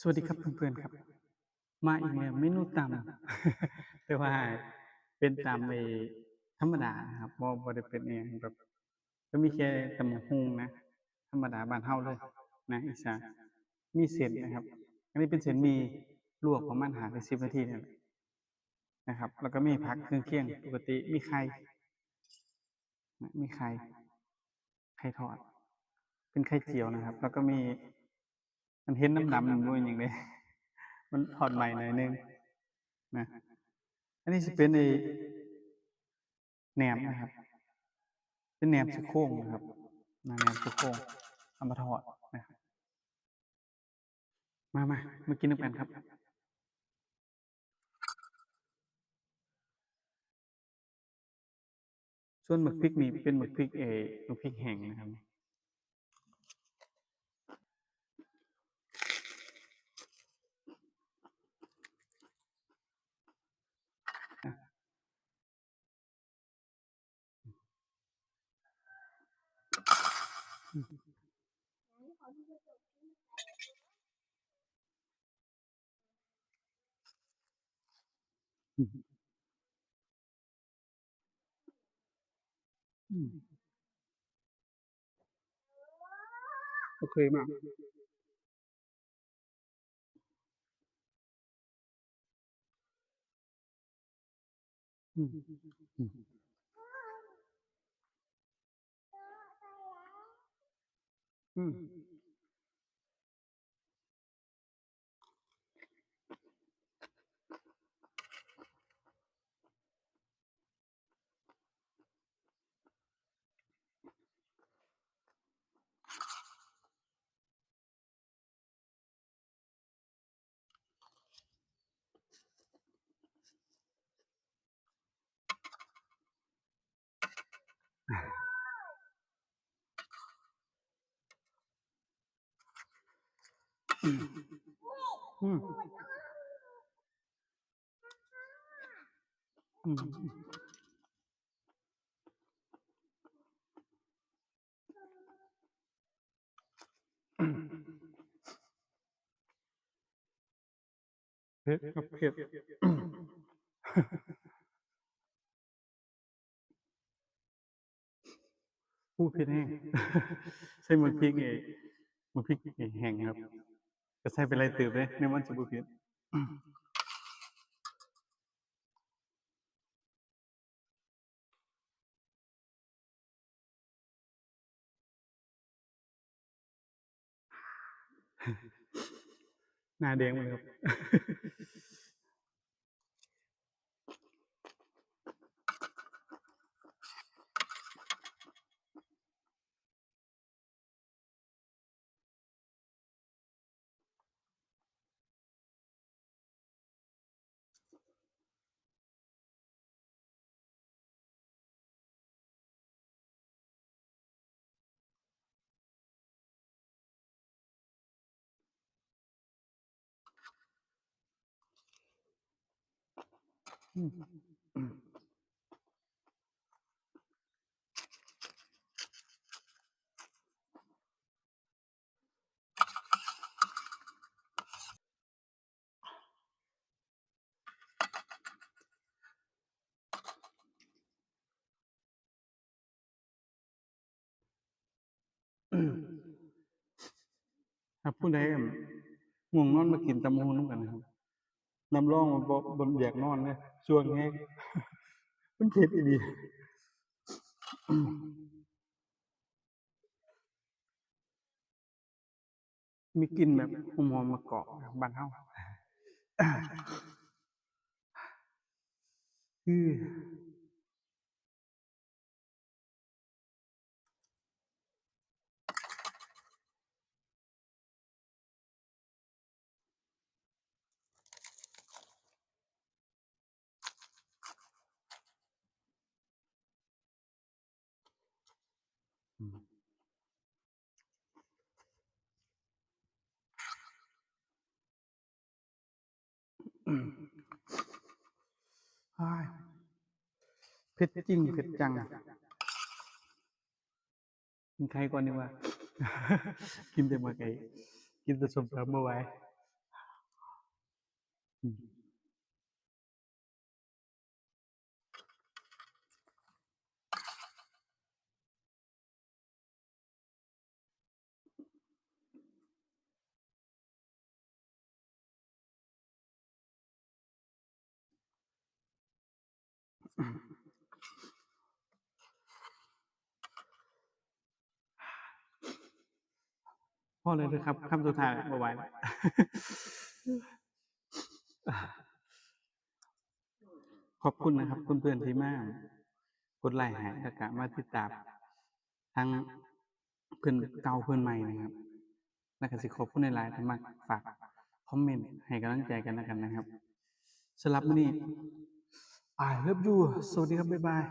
สวัสดีครับเพื่อนๆครับมาอีกแล้วเมนูตำแต่ว่าเป็นตำธรรมดานะครับบ่ได้เป็นอหยังแบบก็มีแค่ตำบักหุ่งนะธรรมดาบ้านเฮาเลยนะอีสานมีเส้นนะครับอันนี้เป็นเส้นหมี่ลวกประมาณ5 ถึง 10นาทีเนี่ยแหละนะครับแล้วก็มีผักเครื่องเคียงปกติมีไข่นะมีไข่ทอดเป็นไข่เจียวนะครับแล้วก็มีมันเห็นดำๆมันบ่แม่นหยังเดะมันทอดใหม่หน่อยหนึ่งนะ อันนี้จะเป็นแหนมนะครับเป็นแหนมซี่โครงนะครับแหนมซี่โครงเอามาทอดนะครับมากินด้วยกันครับส่วนหมึกพริกนี่เป็นหมึกพริกหมึกพริกแห้งนะครับอืมอืมโอเคมากอืมอืมอืมอืมอืมอืมเผ็ดครับเผ็ดอู้เผ็ดแห้งใส่หมึกพริกหมึกพริกแห้งครับก็ใส่ไปหลายเติบเลยในมันสิบ่เผ็ดหน้าแดงหมดเลยครับอืมครับผู้ใดง่วงนอนมากินตำบักหุ่งนำกันนะครับ น้ำร่องมันบนอยากนอนเลยช่วงแห้งมันเผ็ดอีหลีมีกลิ่นแบบหอมๆมะกอกบ้านเฮาคืออ้ายเผ็ดจริงเผ็ดจังกินใครก่อนดีกว่ากินแต่หมากไก่กินแต่ส้มตำบ่ไหว พอเลยเด้อครับคำสุดท้ายบ่ไหวแล้ว ขอบคุณนะครับเพื่อนๆที่มากดไลค์ให้แล้วก็มาติดตามทั้งเพื่อนเก่าเพื่อนใหม่นะครับแล้วก็สิขอบคุณหลายๆที่มาฝากคอมเมนต์ให้กำลังใจกันแล้วกันนะครับสำหรับมื้อนี้I love you สวัสดีครับบ๊ายบาย